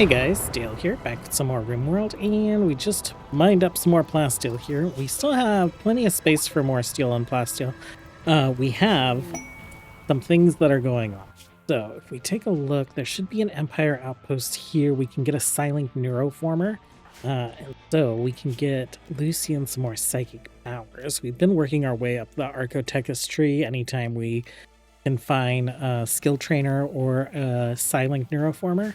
Hey guys, Dale here, back with some more RimWorld, and we just mined up some more plasteel here. We still have plenty of space for more steel and plasteel. We have some things that are going on. So if we take a look, there should be an Empire outpost here. We can get a silent neuroformer, and so we can get Lucien some more psychic powers. We've been working our way up the Archotechus tree. Anytime we can find a skill trainer or a silent neuroformer,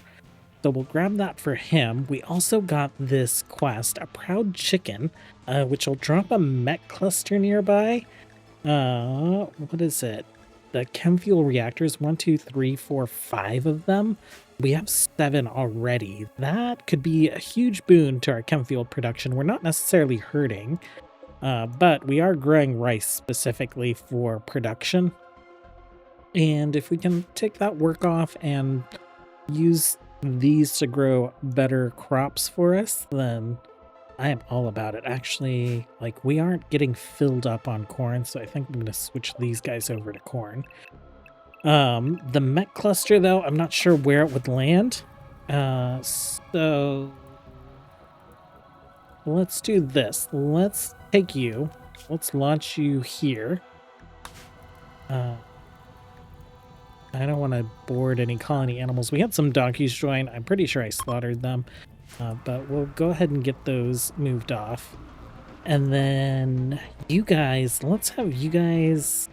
so we'll grab that for him. We also got this quest, a proud chicken, which will drop a mech cluster nearby. What is it? The chem fuel reactors, 1, 2, 3, 4, 5 of them. We have 7 already. That could be a huge boon to our chem fuel production. We're not necessarily hurting, but we are growing rice specifically for production. And if we can take that work off and use these to grow better crops for us, then I am all about it. Actually, like, we aren't getting filled up on corn, so I think I'm going to switch these guys over to corn. The mech cluster, though, I'm not sure where it would land. So let's do this. Let's take you. Let's launch you here. I don't want to board any colony animals. We had some donkeys join. I'm pretty sure I slaughtered them. But we'll go ahead and get those moved off. And then you guys, let's have you guys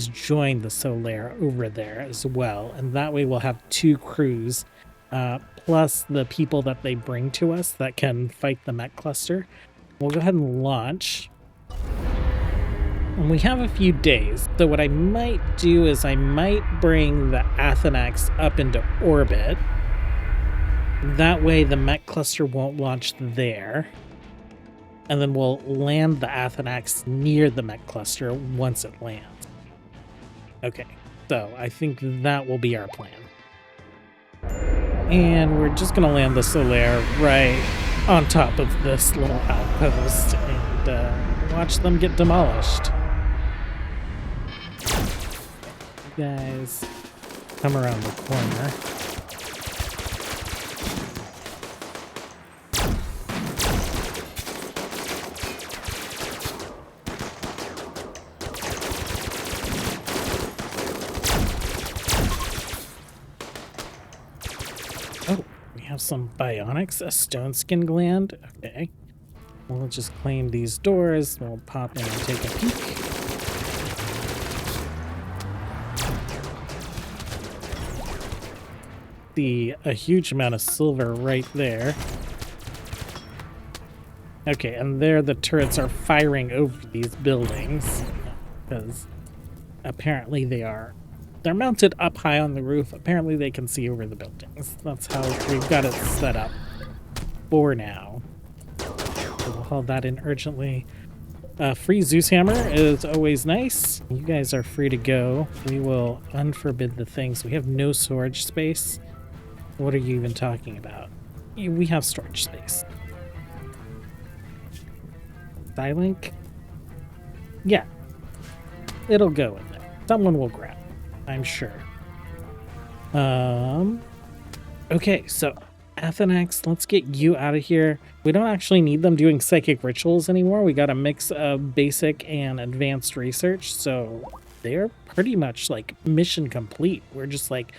join the Solare over there as well. And that way we'll have 2 crews, plus the people that they bring to us that can fight the mech cluster. We'll go ahead and launch. And we have a few days, so what I might do is I might bring the Athenax up into orbit. That way the mech cluster won't launch there. And then we'll land the Athenax near the mech cluster once it lands. Okay, so I think that will be our plan. And we're just gonna land the Solare right on top of this little outpost and watch them get demolished. Guys, come around the corner. Oh, we have some bionics, a stone skin gland. Okay, we'll just claim these doors. We'll pop in and take a peek. A huge amount of silver right there. Okay, and there the turrets are firing over these buildings because apparently they're mounted up high on the roof. Apparently they can see over the buildings. That's how we've got it set up for now. So we'll haul that in urgently. Free Zeus hammer is always nice. You guys are free to go. We will unforbid the things. We have no storage space. What are you even talking about? We have storage space. Silink? Yeah. It'll go in there. Someone will grab it, I'm sure. Okay, so Athenax, let's get you out of here. We don't actually need them doing psychic rituals anymore. We got a mix of basic and advanced research, so they're pretty much like mission complete. We're just like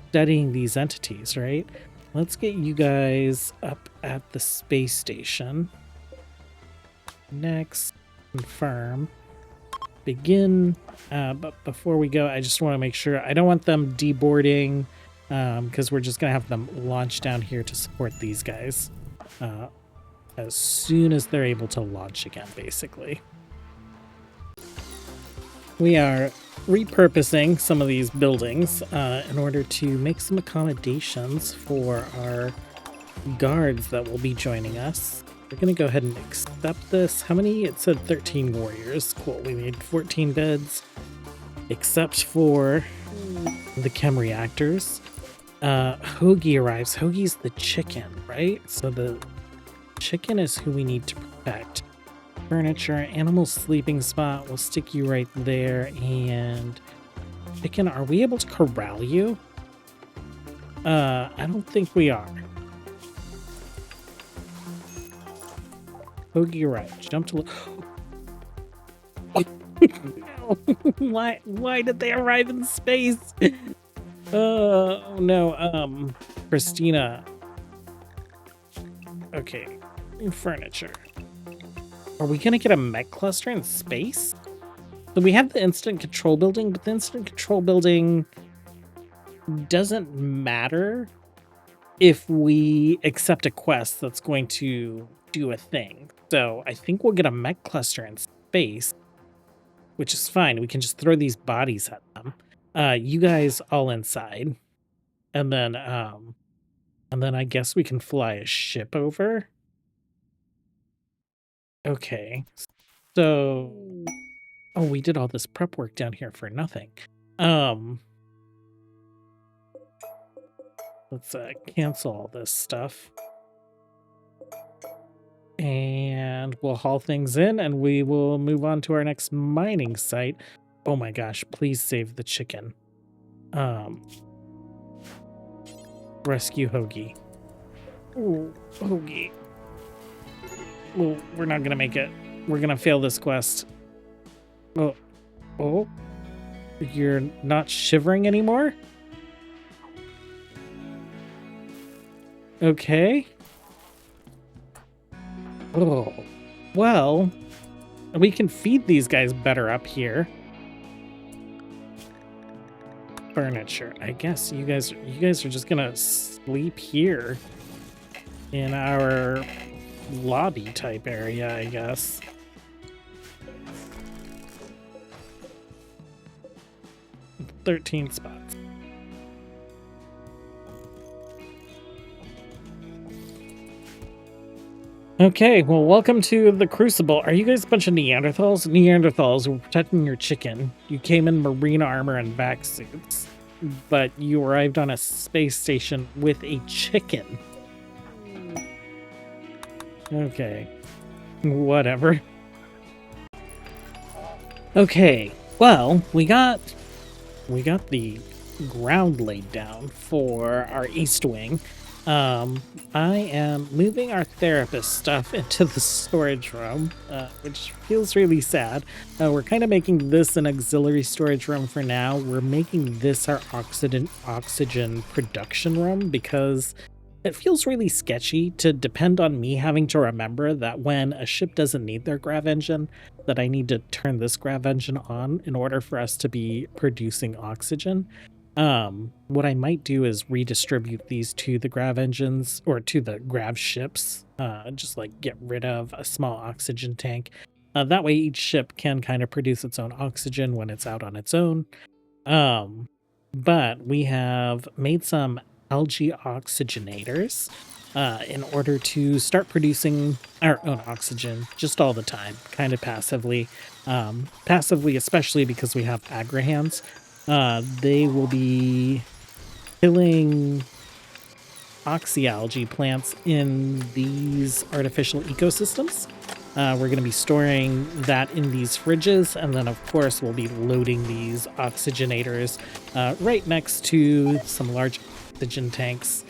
studying these entities, right? Let's get you guys up at the space station. Next, confirm. Begin. But before we go, I just want to make sure, I don't want them deboarding, because we're just going to have them launch down here to support these guys as soon as they're able to launch again, basically. We are repurposing some of these buildings in order to make some accommodations for our guards that will be joining us. We're going to go ahead and accept this. How many? It said 13 warriors. Cool. We need 14 beds, except for the chem reactors. Hoagie arrives. Hoagie's the chicken, right? So the chicken is who we need to protect. Furniture, animal sleeping spot, we'll stick you right there, and Chicken, are we able to corral you? I don't think we are. Hoagie, right. Jump to... Why did they arrive in space? Oh no, Christina. Okay, furniture. Are we gonna get a mech cluster in space? So we have the instant control building, but the instant control building doesn't matter if we accept a quest that's going to do a thing. So I think we'll get a mech cluster in space, which is fine. We can just throw these bodies at them. You guys all inside. And then I guess we can fly a ship over. Okay. So, oh, we did all this prep work down here for nothing. Let's cancel all this stuff. And we'll haul things in and we will move on to our next mining site. Oh my gosh, please save the chicken. Rescue Hoagie. Ooh, Hoagie. Oh, we're not gonna make it. We're gonna fail this quest. Oh, you're not shivering anymore? Okay. Oh, well, we can feed these guys better up here. Furniture. I guess you guys are just gonna sleep here in our lobby type area, I guess. $13 spots. Okay, well, welcome to the Crucible. Are you guys a bunch of Neanderthals? Neanderthals were protecting your chicken. You came in marine armor and vac suits, but you arrived on a space station with a chicken. Okay, whatever. Okay, well, we got the ground laid down for our east wing. I am moving our therapist stuff into the storage room, which feels really sad. We're kind of making this an auxiliary storage room for now. We're making this our oxygen production room because it feels really sketchy to depend on me having to remember that when a ship doesn't need their grav engine, that I need to turn this grav engine on in order for us to be producing oxygen. What I might do is redistribute these to the grav engines or to the grav ships, just like get rid of a small oxygen tank. That way each ship can kind of produce its own oxygen when it's out on its own. But we have made some algae oxygenators in order to start producing our own oxygen just all the time, kind of passively. Passively, especially because we have agrihans. They will be killing oxyalgae plants in these artificial ecosystems. We're going to be storing that in these fridges, and then of course we'll be loading these oxygenators right next to some large oxygen tanks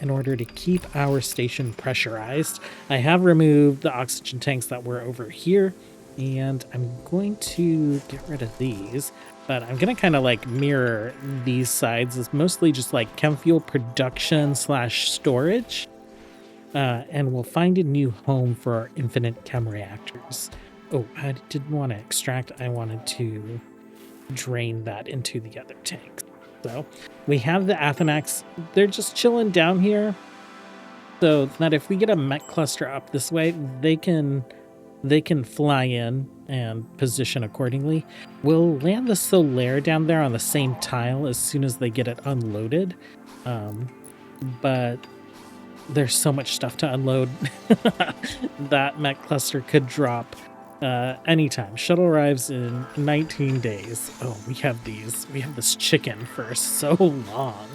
in order to keep our station pressurized. I have removed the oxygen tanks that were over here, and I'm going to get rid of these. But I'm going to kind of like mirror these sides as mostly just like chem fuel production / storage. And we'll find a new home for our infinite chem reactors. Oh, I didn't want to extract. I wanted to drain that into the other tanks. So we have the Athenax. They're just chilling down here. So that if we get a mech cluster up this way, they can fly in and position accordingly. We'll land the Solare down there on the same tile as soon as they get it unloaded. But there's so much stuff to unload. That mech cluster could drop anytime. Shuttle arrives in 19 days. Oh, we have this chicken for so long.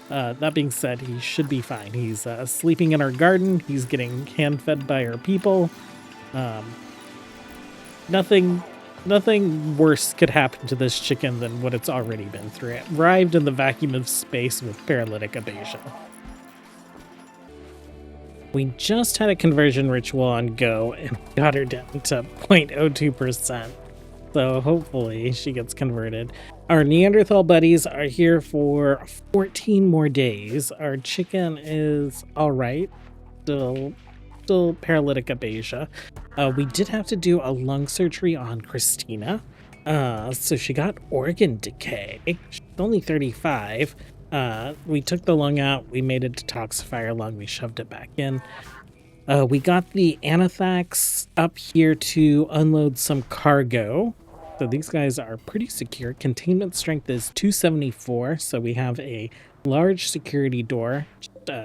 That being said, he should be fine. He's sleeping in our garden. He's getting hand-fed by our people. Nothing Nothing worse could happen to this chicken than what it's already been through. It arrived in the vacuum of space with paralytic abasia. We just had a conversion ritual on go and got her down to 0.02%. So hopefully she gets converted. Our Neanderthal buddies are here for 14 more days. Our chicken is all right. Still paralytic abasia. We did have to do a lung surgery on Christina. So she got organ decay. She's only 35. We took the lung out. We made a detoxifier lung. We shoved it back in. We got the Anathax up here to unload some cargo. So these guys are pretty secure. Containment strength is 274. So we have a large security door,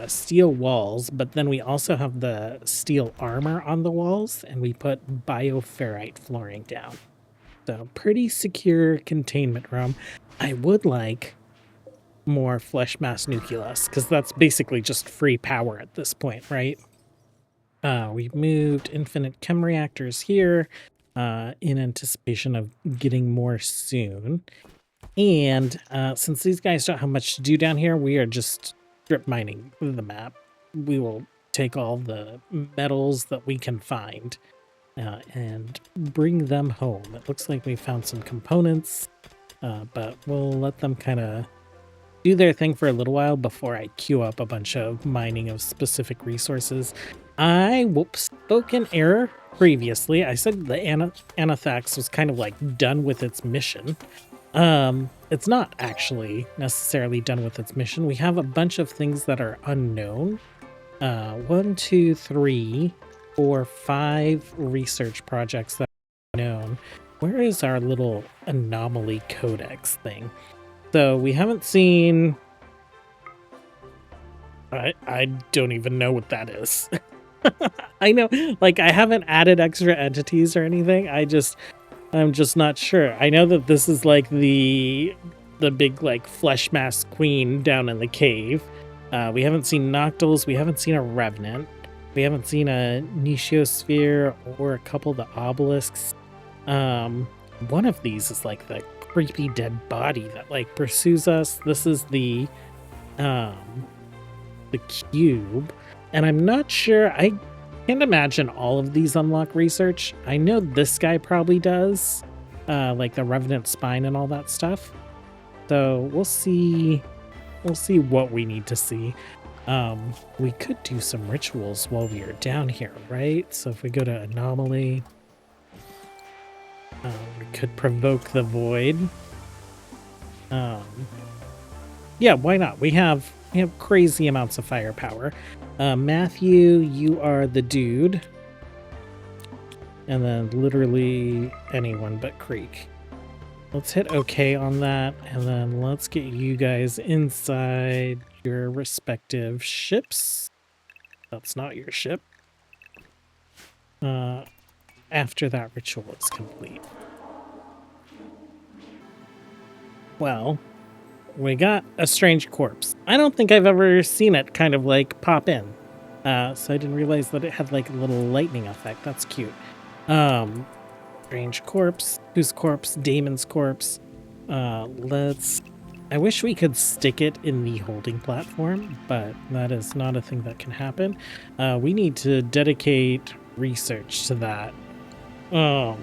steel walls, but then we also have the steel armor on the walls, and we put bioferrite flooring down. So pretty secure containment room. I would like more flesh mass nucleus, because that's basically just free power at this point, right? We've moved infinite chem reactors here in anticipation of getting more soon. And since these guys don't have much to do down here, we are just strip mining the map. We will take all the metals that we can find and bring them home. It looks like we found some components, but we'll let them kind of do their thing for a little while before I queue up a bunch of mining of specific resources. I spoke in error previously. I said the Anathax was kind of like done with its mission. It's not actually necessarily done with its mission. We have a bunch of things that are unknown. 1, 2, 3, 4, 5 research projects that are unknown. Where is our little anomaly codex thing? So we haven't seen... I don't even know what that is. I know, like, I haven't added extra entities or anything. I'm just not sure. I know that this is like the big like flesh mass queen down in the cave. We haven't seen Noctils. We haven't seen a revenant. We haven't seen a Nichiosphere or a couple of the obelisks. One of these is like the creepy dead body that like pursues us. This is the cube, and I'm not sure. I can't imagine all of these unlock research. I know this guy probably does, like the revenant spine and all that stuff. So we'll see what we need to see. We could do some rituals while we are down here, right? So if we go to anomaly, we could provoke the void. Yeah, why not? We have crazy amounts of firepower. Matthew, you are the dude. And then literally anyone but Creek. Let's hit OK on that, and then let's get you guys inside your respective ships. That's not your ship. After that ritual is complete. Well, we got a strange corpse. I don't think I've ever seen it kind of like pop in. So I didn't realize that it had like a little lightning effect. That's cute. Strange corpse. Whose corpse? Damon's corpse. I wish we could stick it in the holding platform, but that is not a thing that can happen. We need to dedicate research to that. I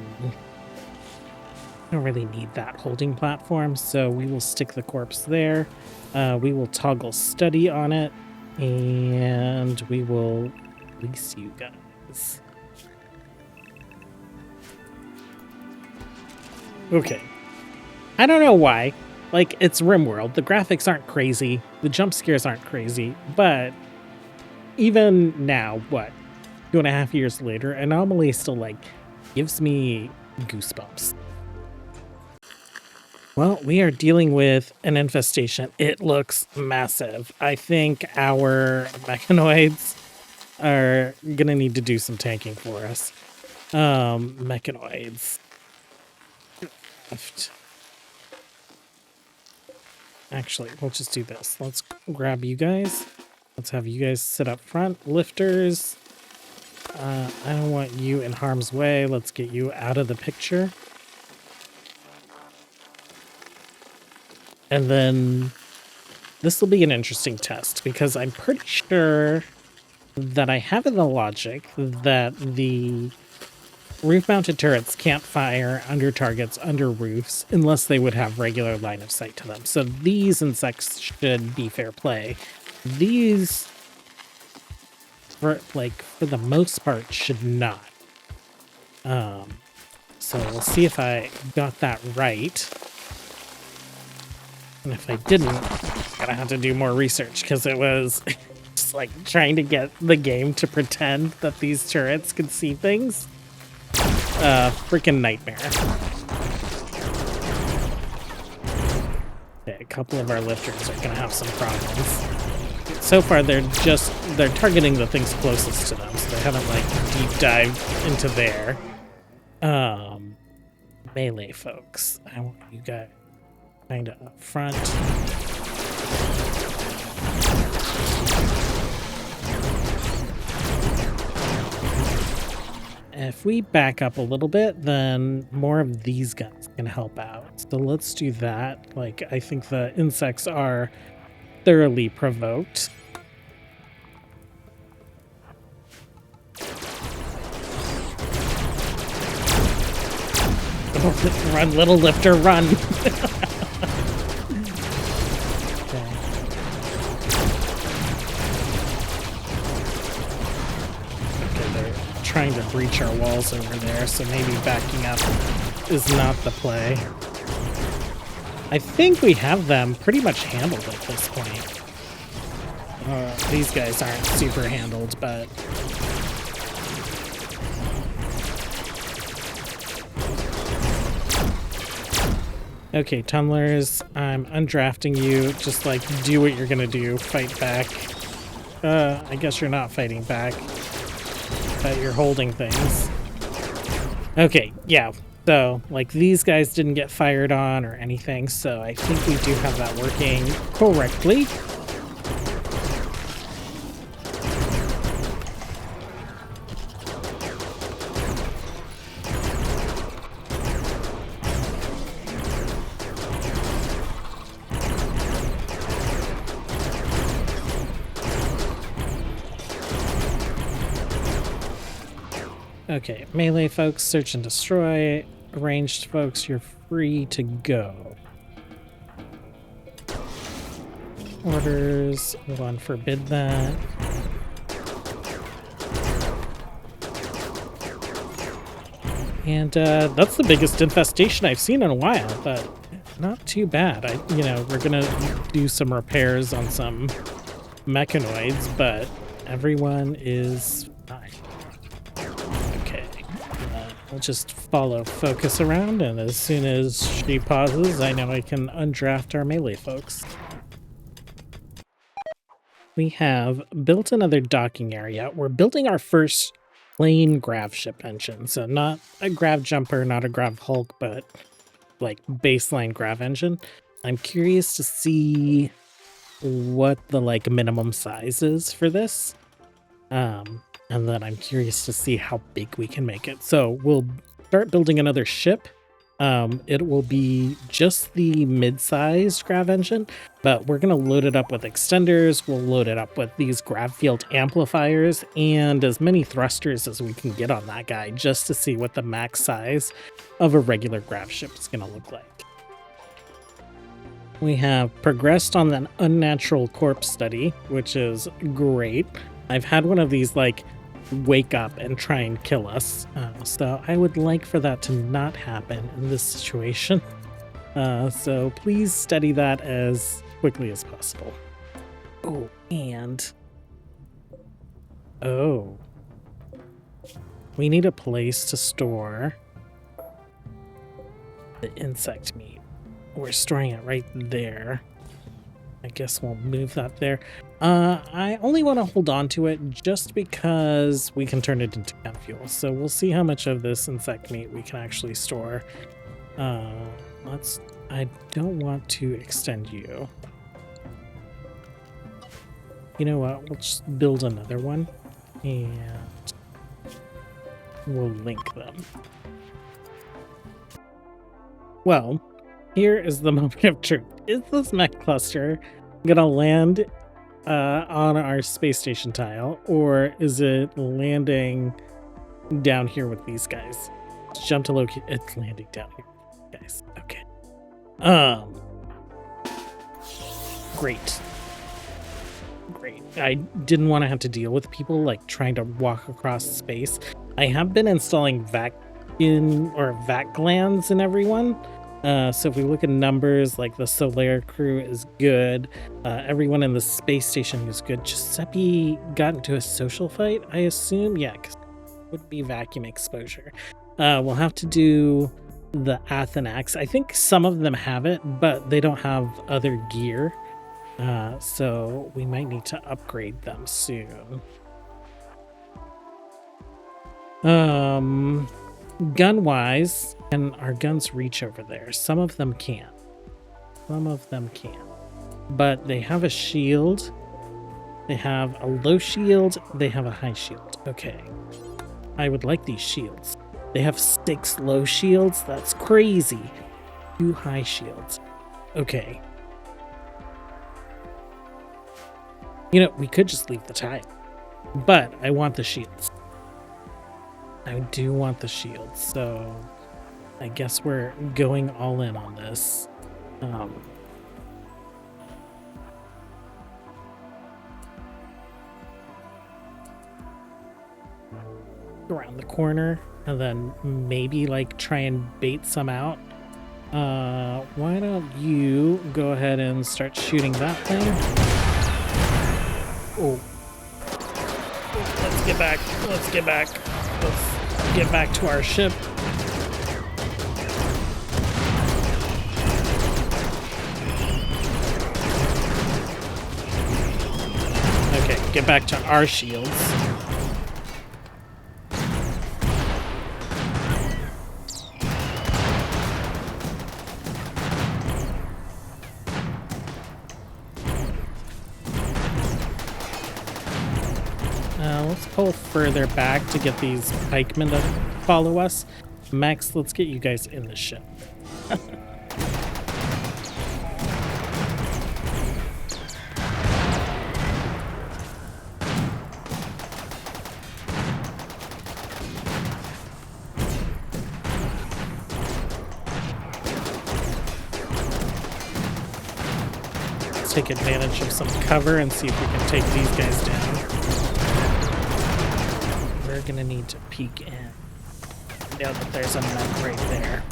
don't really need that holding platform, so we will stick the corpse there. We will toggle study on it, and we will release you guys. Okay. I don't know why. Like, it's RimWorld. The graphics aren't crazy. The jump scares aren't crazy. But even now, what, 2.5 years later, Anomaly still, like, gives me goosebumps. Well, we are dealing with an infestation. It looks massive. I think our mechanoids are going to need to do some tanking for us. Mechanoids. Actually, we'll just do this. Let's grab you guys. Let's have you guys sit up front. Lifters. I don't want you in harm's way. Let's get you out of the picture. And then this will be an interesting test because I'm pretty sure that I have in the logic that the roof-mounted turrets can't fire under targets under roofs unless they would have regular line of sight to them. So these insects should be fair play. These, for the most part, should not. So we'll see if I got that right. And if I didn't, I'm gonna have to do more research because it was just like trying to get the game to pretend that these turrets could see things. Freaking nightmare. Okay, a couple of our lifters are gonna have some problems. So far, they're targeting the things closest to them, so they haven't like deep dived into there. Melee folks, I want you guys kind of up front. If we back up a little bit, then more of these guns can help out. So let's do that. Like, I think the insects are thoroughly provoked. Oh, run, little lifter, run! Trying to breach our walls over there, so maybe backing up is not the play. I think we have them pretty much handled at this point. These guys aren't super handled, but... Okay, tunnelers, I'm undrafting you. Just, like, do what you're gonna do. Fight back. I guess you're not fighting back. But you're holding things. Okay, yeah. So, like, these guys didn't get fired on or anything, so I think we do have that working correctly. Okay, melee folks, search and destroy. Ranged folks, you're free to go. Orders, we'll unforbid that. And that's the biggest infestation I've seen in a while, but not too bad. We're gonna do some repairs on some mechanoids, but everyone is fine. I'll just follow focus around, and as soon as she pauses, I know I can undraft our melee folks. We have built another docking area. We're building our first plain Gravship engine, so not a Grav Jumper, not a Grav Hulk, but like baseline Grav engine. I'm curious to see what the like minimum size is for this. And then I'm curious to see how big we can make it. So we'll start building another ship. It will be just the mid-sized grav engine, but we're going to load it up with extenders. We'll load it up with these grav field amplifiers and as many thrusters as we can get on that guy, just to see what the max size of a regular grav ship is going to look like. We have progressed on an unnatural corpse study, which is great. I've had one of these like wake up and try and kill us. So I would like for that to not happen in this situation. So please study that as quickly as possible. Oh, and... oh. We need a place to store the insect meat. We're storing it right there. I guess we'll move that there. I only want to hold on to it just because we can turn it into chem fuel. So we'll see how much of this insect meat we can actually store. I don't want to extend you. You know what? We'll just build another one and we'll link them. Well, here is the moment of truth. Is this mech cluster gonna land on our space station tile, or is it landing down here with these guys? Let's jump to locate. It's landing down here, guys. Okay. Great. I didn't want to have to deal with people like trying to walk across space. I have been installing vac glands in everyone. So if we look at numbers, like the Solar crew is good. Everyone in the space station is good. Giuseppe got into a social fight, I assume. Yeah, because it would be vacuum exposure. We'll have to do the Athenax. I think some of them have it, but they don't have other gear. So we might need to upgrade them soon. Gun-wise, can our guns reach over there? Some of them can. Some of them can. But they have a shield. They have a low shield. They have a high shield. Okay. I would like these shields. They have 6 low shields. That's crazy. 2 high shields. Okay. You know, we could just leave the tile. But I want the shields. I do want the shields, so I guess we're going all in on this. Around the corner, and then maybe like try and bait some out. Why don't you go ahead and start shooting that thing? Oh. Let's get back. Let's get back. Let's get back to our ship. Okay, get back to our shields. Let's pull further back to get these pikemen to follow us. Max, let's get you guys in the ship. Let's take advantage of some cover and see if we can take these guys down. We're gonna need to peek in. Know that there's a mech right there.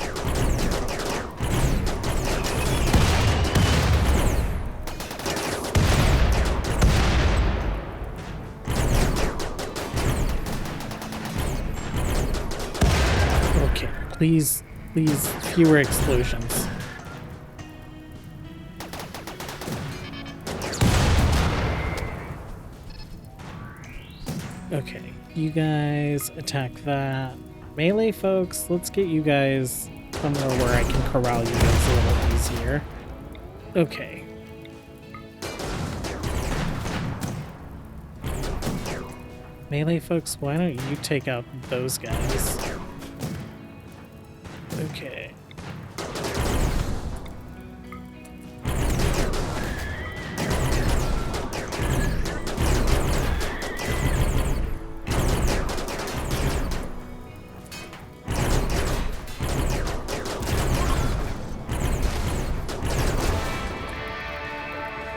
Okay, please, fewer explosions. Okay, you guys attack that. Melee folks, let's get you guys somewhere where I can corral you guys a little easier. Okay. Melee folks, why don't you take out those guys? Okay.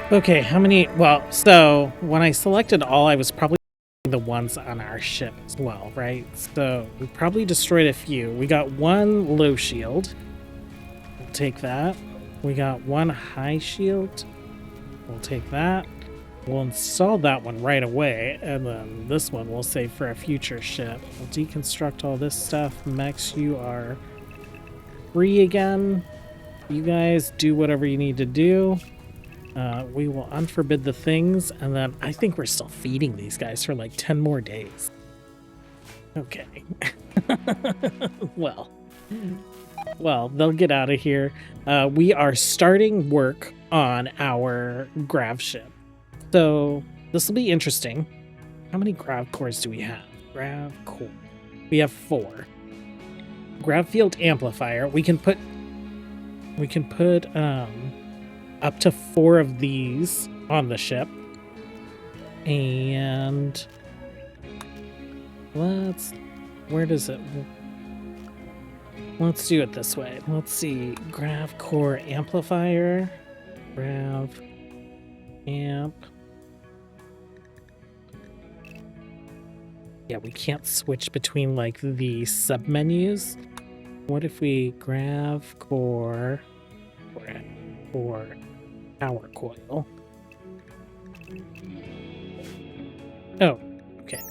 Okay, how many? Well, so when I selected all, I was probably the ones on our ship as well, right? So we probably destroyed a few. We got 1 low shield. We'll take that. We got 1 high shield. We'll take that. We'll install that one right away, and then this one we'll save for a future ship. We'll deconstruct all this stuff. Mechs, you are free again. You guys do whatever you need to do. We will unforbid the things, and then I think we're still feeding these guys for like 10 more days. Okay. Well, they'll get out of here. We are starting work on our Gravship. So this will be interesting. How many grav cores do we have? Grav core. We have 4. Grav field amplifier. We can put we can put up to 4 of these on the ship. And where does it? Let's do it this way. Let's see. Grav core amplifier. Grav amp. Yeah, we can't switch between like the submenus. What if we grav core or power coil? Oh, okay.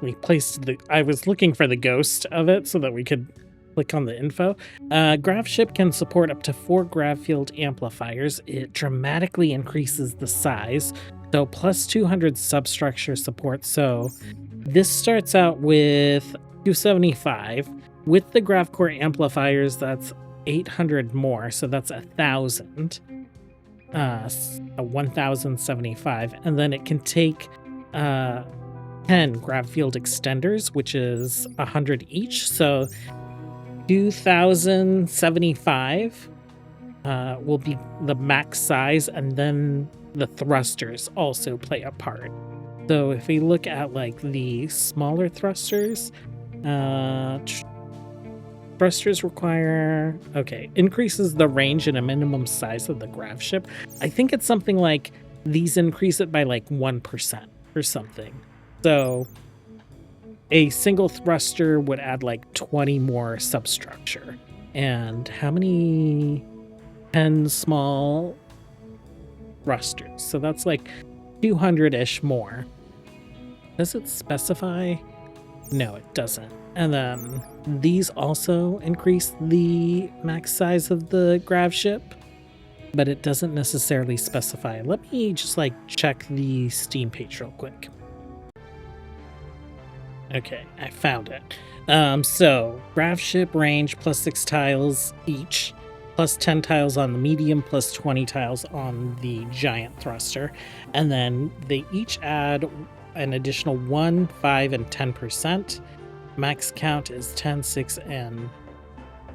We placed I was looking for the ghost of it so that we could click on the info. Gravship can support up to 4 grav field amplifiers. It dramatically increases the size. So plus 200 substructure support. So this starts out with 275. With the grav core amplifiers, that's 800 more. So that's 1,000. 1,075. And then it can take 10 grav field extenders, which is 100 each. So 2,075 will be the max size, and then the thrusters also play a part. So if we look at like the smaller thrusters, thrusters require, increases the range and a minimum size of the Gravship. I think it's something like these increase it by like 1% or something. So a single thruster would add like 20 more substructure. And how many? 10 small thrusters. So that's like 200-ish more. Does it specify? No, it doesn't. And then these also increase the max size of the Gravship, but it doesn't necessarily specify. Let me just like check the Steam page real quick. Okay, I found it. So Gravship range plus 6 tiles each, plus 10 tiles on the medium, plus 20 tiles on the giant thruster. And then they each add an additional 1, 5, and 10%. Max count is 10, 6, and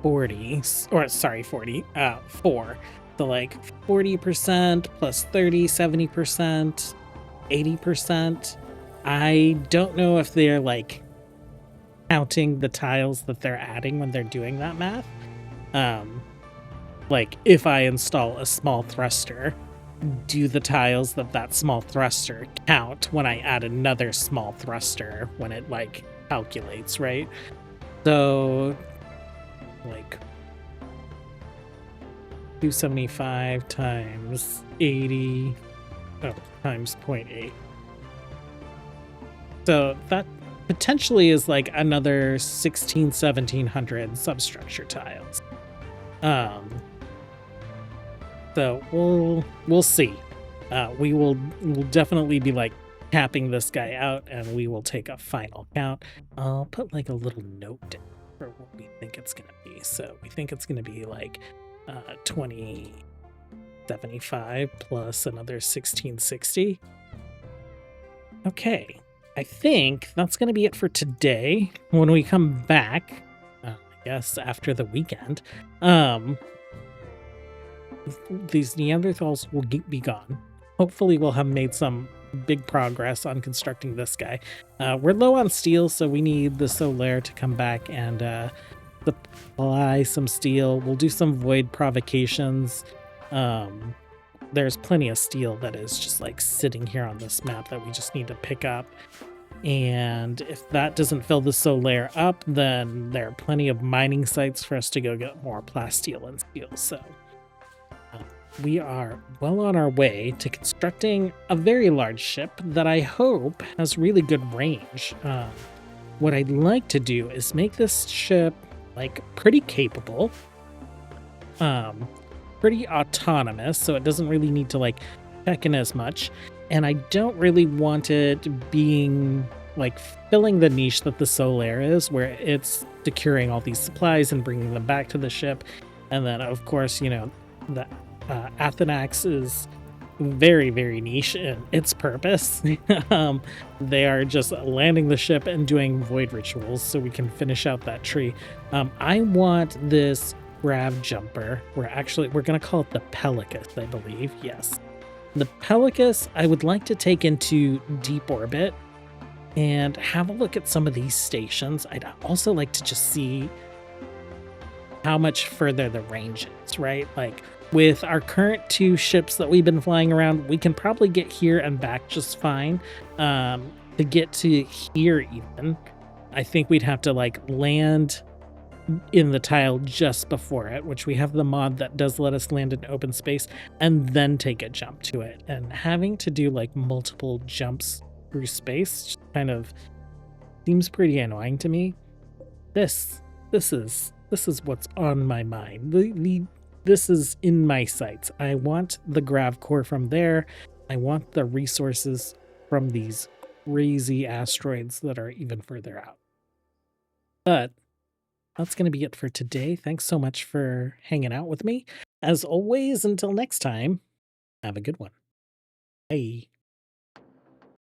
40. Or sorry, 40. 4. So like 40% plus 30, 70%, 80%. I don't know if they're like counting the tiles that they're adding when they're doing that math. Like if I install a small thruster, do the tiles that small thruster count when I add another small thruster when it like calculates, right? So like 275 times 80 times 0.8. So that potentially is like another 1700 substructure tiles. So we'll see. We'll definitely be like capping this guy out, and we will take a final count. I'll put like a little note down for what we think it's gonna be. So we think it's gonna be like 2075 plus another 1660. Okay. I think that's going to be it for today. When we come back, I guess after the weekend, these Neanderthals will be gone. Hopefully we'll have made some big progress on constructing this guy. We're low on steel, so we need the Solare to come back and supply some steel. We'll do some void provocations. There's plenty of steel that is just like sitting here on this map that we just need to pick up. And if that doesn't fill the Solare up, then there are plenty of mining sites for us to go get more plasteel and steel. So we are well on our way to constructing a very large ship that I hope has really good range. What I'd like to do is make this ship like pretty capable. Pretty autonomous, so it doesn't really need to like check in as much, and I don't really want it being like filling the niche that the Solare is, where it's securing all these supplies and bringing them back to the ship. And then of course, you know, the Athenax is very, very niche in its purpose. They are just landing the ship and doing void rituals so we can finish out that tree. I want this grav jumper. We're gonna call it the Pelicus, I believe. Yes. The Pelicus I would like to take into deep orbit and have a look at some of these stations. I'd also like to just see how much further the range is, right? Like with our current 2 ships that we've been flying around, we can probably get here and back just fine. To get to here even, I think we'd have to like land in the tile just before it, which we have the mod that does let us land in open space and then take a jump to it. And having to do like multiple jumps through space just kind of seems pretty annoying to me. This is what's on my mind. This is in my sights. I want the grav core from there. I want the resources from these crazy asteroids that are even further out. But that's going to be it for today. Thanks so much for hanging out with me. As always, until next time, have a good one. Bye.